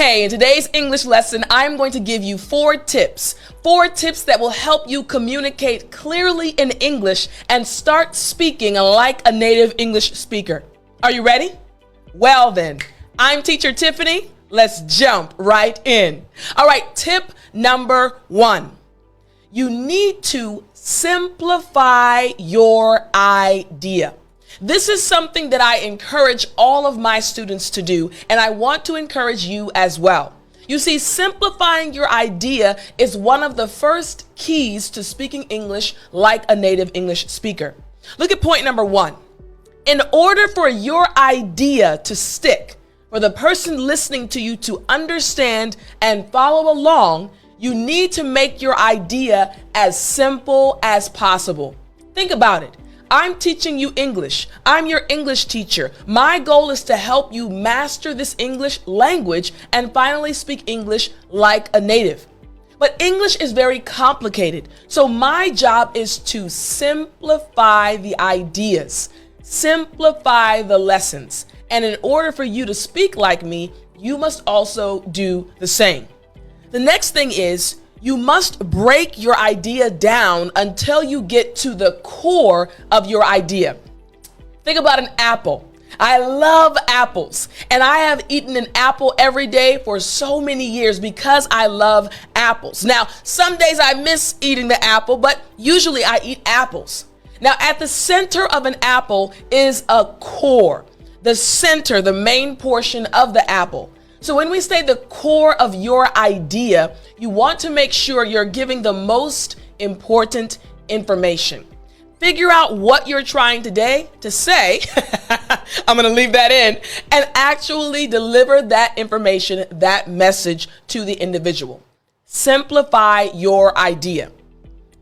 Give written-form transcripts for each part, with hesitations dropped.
Hey, in today's English lesson, I'm going to give you four tips that will help you communicate clearly in English and start speaking like a native English speaker. Are you ready? Well then, I'm Teacher Tiffany. Let's jump right in. All right, tip number 1. You need to simplify your idea. This is something that I encourage all of my students to do, and I want to encourage you as well. You see, simplifying your idea is one of the first keys to speaking English like a native English speaker. Look at point number 1. In order for your idea to stick, for the person listening to you to understand and follow along, you need to make your idea as simple as possible. Think about it. I'm teaching you English. I'm your English teacher. My goal is to help you master this English language and finally speak English like a native. But English is very complicated. So my job is to simplify the ideas, simplify the lessons. And in order for you to speak like me, you must also do the same. The next thing is, you must break your idea down until you get to the core of your idea. Think about an apple. I love apples, and I have eaten an apple every day for so many years because I love apples. Now, some days I miss eating the apple, but usually I eat apples. Now, at the center of an apple is a core, the center, the main portion of the apple. So when we say the core of your idea, you want to make sure you're giving the most important information. Figure out what you're trying today to say, I'm going to leave that in, and actually deliver that information, that message to the individual. Simplify your idea.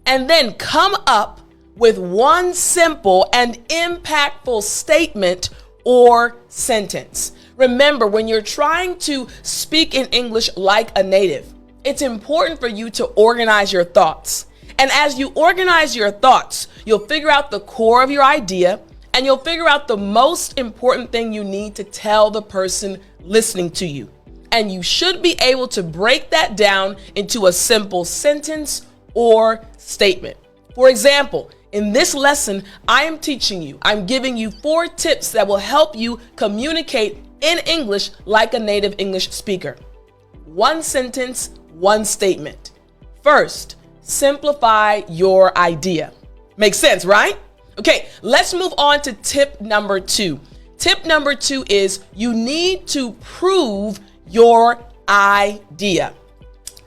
And then come up with one simple and impactful statement or sentence. Remember, when you're trying to speak in English like a native, it's important for you to organize your thoughts. And as you organize your thoughts, you'll figure out the core of your idea, and you'll figure out the most important thing you need to tell the person listening to you. And you should be able to break that down into a simple sentence or statement. For example, in this lesson, I'm giving you 4 tips that will help you communicate in English like a native English speaker. 1 sentence, 1 statement. First, simplify your idea. Makes sense, right? Okay, let's move on to tip number 2. Tip number 2 is you need to prove your idea.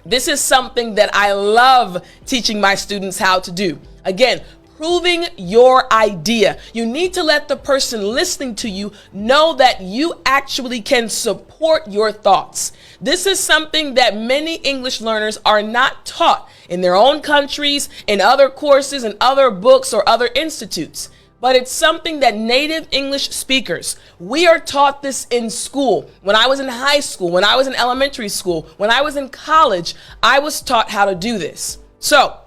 This is something that I love teaching my students how to do. Again, proving your idea. You need to let the person listening to you know that you actually can support your thoughts. This is something that many English learners are not taught in their own countries, in other courses, in other books or other institutes. But it's something that native English speakers, we are taught this in school. When I was in high school, when I was in elementary school, when I was in college, I was taught how to do this. So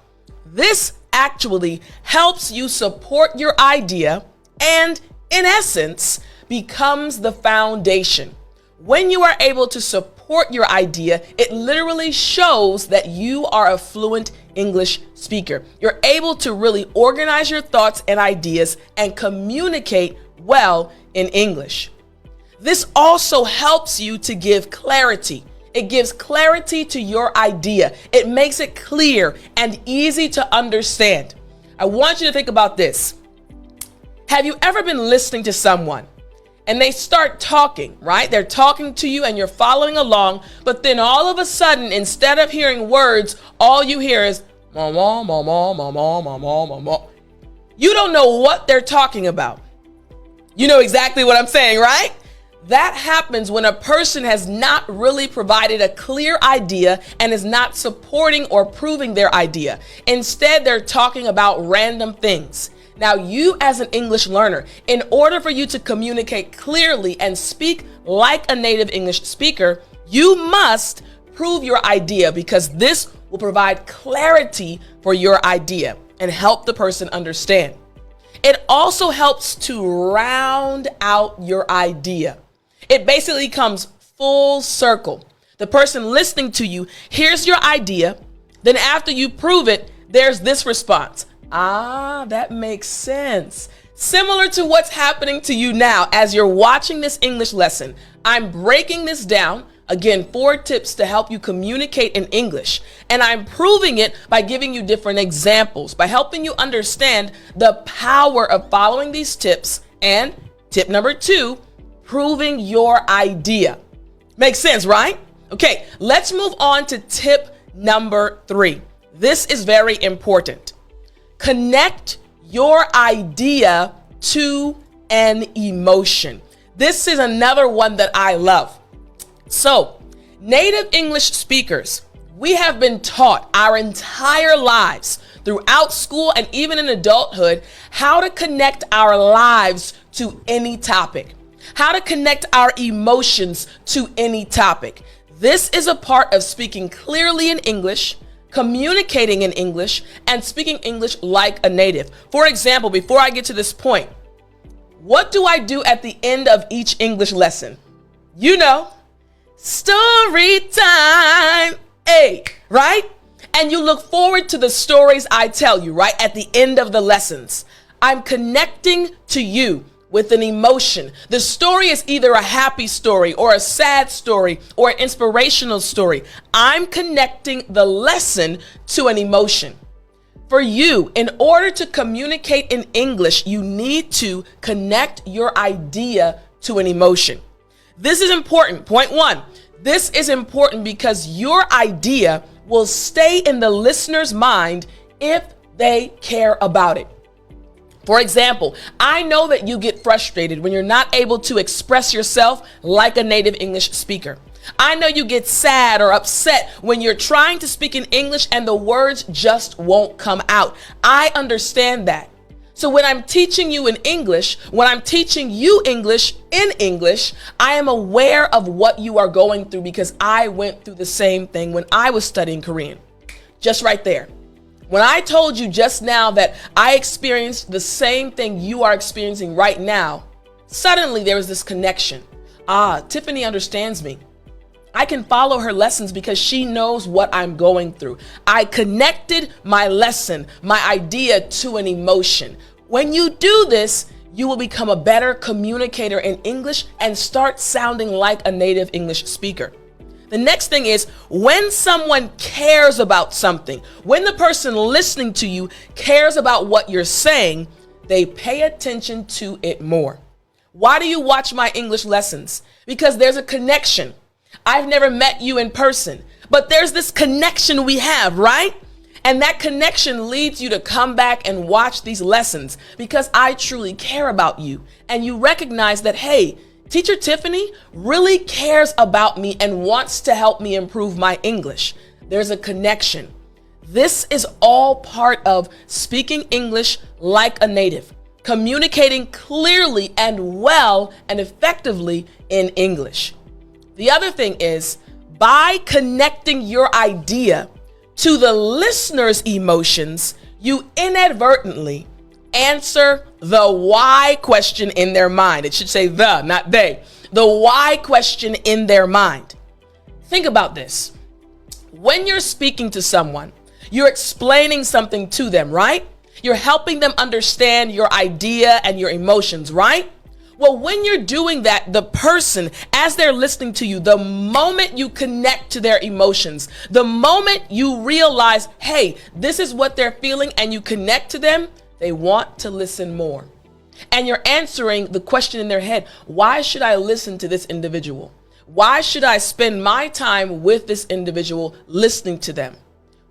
this actually helps you support your idea and, in essence, becomes the foundation. When you are able to support your idea, it literally shows that you are a fluent English speaker. You're able to really organize your thoughts and ideas and communicate well in English. This also helps you to give clarity. It gives clarity to your idea. It makes it clear and easy to understand. I want you to think about this. Have you ever been listening to someone and they start talking, right? They're talking to you and you're following along, but then all of a sudden, instead of hearing words, all you hear is mama, mama, mama, mama, mama. You don't know what they're talking about. You know exactly what I'm saying, right? That happens when a person has not really provided a clear idea and is not supporting or proving their idea. Instead, they're talking about random things. Now, you as an English learner, in order for you to communicate clearly and speak like a native English speaker, you must prove your idea because this will provide clarity for your idea and help the person understand. It also helps to round out your idea. It basically comes full circle. The person listening to you hears your idea. Then after you prove it, there's this response. Ah, that makes sense. Similar to what's happening to you now as you're watching this English lesson. I'm breaking this down. Again, 4 tips to help you communicate in English. And I'm proving it by giving you different examples, by helping you understand the power of following these tips. And tip number 2, proving your idea. Makes sense, right? Okay, let's move on to tip number 3. This is very important. Connect your idea to an emotion. This is another one that I love. So, native English speakers, we have been taught our entire lives throughout school and even in adulthood how to connect our lives to any topic, how to connect our emotions to any topic. This is a part of speaking clearly in English, communicating in English, and speaking English like a native. For example, before I get to this point, what do I do at the end of each English lesson? You know, story time, hey, right? And you look forward to the stories I tell you, right? At the end of the lessons, I'm connecting to you with an emotion. The story is either a happy story or a sad story or an inspirational story. I'm connecting the lesson to an emotion. For you, in order to communicate in English, you need to connect your idea to an emotion. This is important. Point 1, this is important because your idea will stay in the listener's mind if they care about it. For example, I know that you get frustrated when you're not able to express yourself like a native English speaker. I know you get sad or upset when you're trying to speak in English and the words just won't come out. I understand that. So when I'm teaching you in English, when I'm teaching you English in English, I am aware of what you are going through because I went through the same thing when I was studying Korean. Just right there. When I told you just now that I experienced the same thing you are experiencing right now, suddenly there was this connection. Ah, Tiffany understands me. I can follow her lessons because she knows what I'm going through. I connected my lesson, my idea to an emotion. When you do this, you will become a better communicator in English and start sounding like a native English speaker. The next thing is when someone cares about something, when the person listening to you cares about what you're saying, they pay attention to it more. Why do you watch my English lessons? Because there's a connection. I've never met you in person, but there's this connection we have, right? And that connection leads you to come back and watch these lessons because I truly care about you. And you recognize that, hey, Teacher Tiffany really cares about me and wants to help me improve my English. There's a connection. This is all part of speaking English like a native, communicating clearly and well and effectively in English. The other thing is, by connecting your idea to the listener's emotions, you inadvertently answer the why question in their mind. It should say the, not they. The why question in their mind. Think about this. When you're speaking to someone, you're explaining something to them, right? You're helping them understand your idea and your emotions, right? Well, when you're doing that, the person, as they're listening to you, the moment you connect to their emotions, the moment you realize, hey, this is what they're feeling, and you connect to them, they want to listen more. And you're answering the question in their head, why should I listen to this individual? Why should I spend my time with this individual listening to them?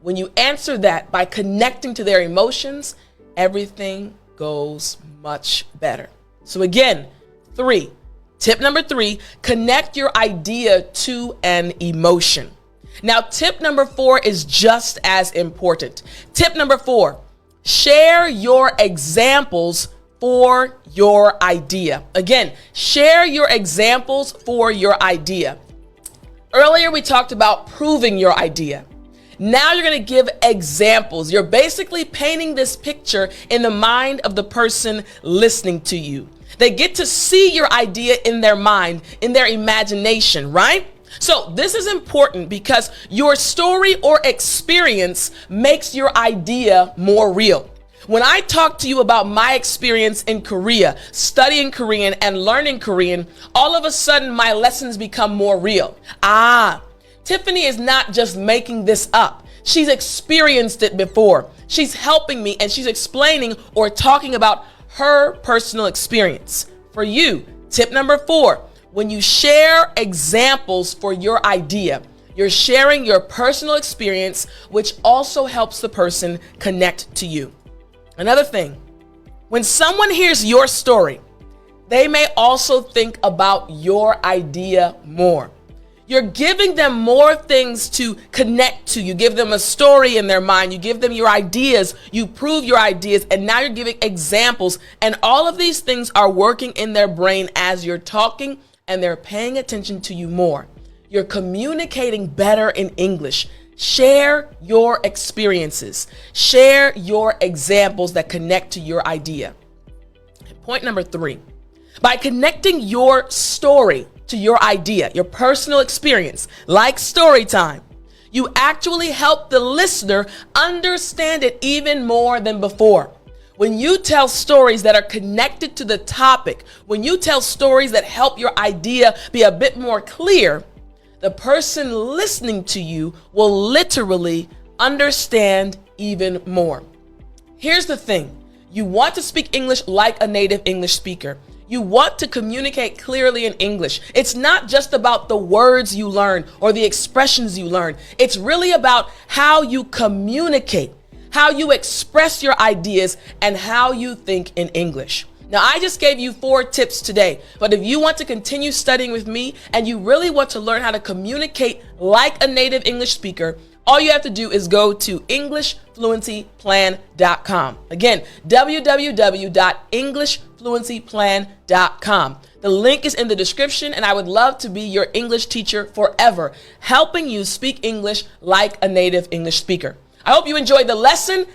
When you answer that by connecting to their emotions, everything goes much better. So again, tip number 3, connect your idea to an emotion. Now, tip number 4 is just as important. Tip number 4, share your examples for your idea. Again, share your examples for your idea. Earlier, we talked about proving your idea. Now you're going to give examples. You're basically painting this picture in the mind of the person listening to you. They get to see your idea in their mind, in their imagination, right? So this is important because your story or experience makes your idea more real. When I talk to you about my experience in Korea, studying Korean and learning Korean, all of a sudden my lessons become more real. Tiffany is not just making this up. She's experienced it before. She's helping me and she's explaining or talking about her personal experience. For you, tip number 4, when you share examples for your idea, you're sharing your personal experience, which also helps the person connect to you. Another thing, when someone hears your story, they may also think about your idea more. You're giving them more things to connect to. You give them a story in their mind. You give them your ideas. You prove your ideas. And now you're giving examples. And all of these things are working in their brain as you're talking, and they're paying attention to you more. You're communicating better in English. Share your experiences. Share your examples that connect to your idea. Point number 3, by connecting your story to your idea, your personal experience, like story time, you actually help the listener understand it even more than before. When you tell stories that are connected to the topic, when you tell stories that help your idea be a bit more clear, the person listening to you will literally understand even more. Here's the thing. You want to speak English like a native English speaker. You want to communicate clearly in English. It's not just about the words you learn or the expressions you learn. It's really about how you communicate, how you express your ideas, and how you think in English. Now, I just gave you 4 tips today, but if you want to continue studying with me and you really want to learn how to communicate like a native English speaker, all you have to do is go to EnglishFluencyPlan.com. Again, www.EnglishFluencyPlan.com. The link is in the description, and I would love to be your English teacher forever, helping you speak English like a native English speaker. I hope you enjoyed the lesson.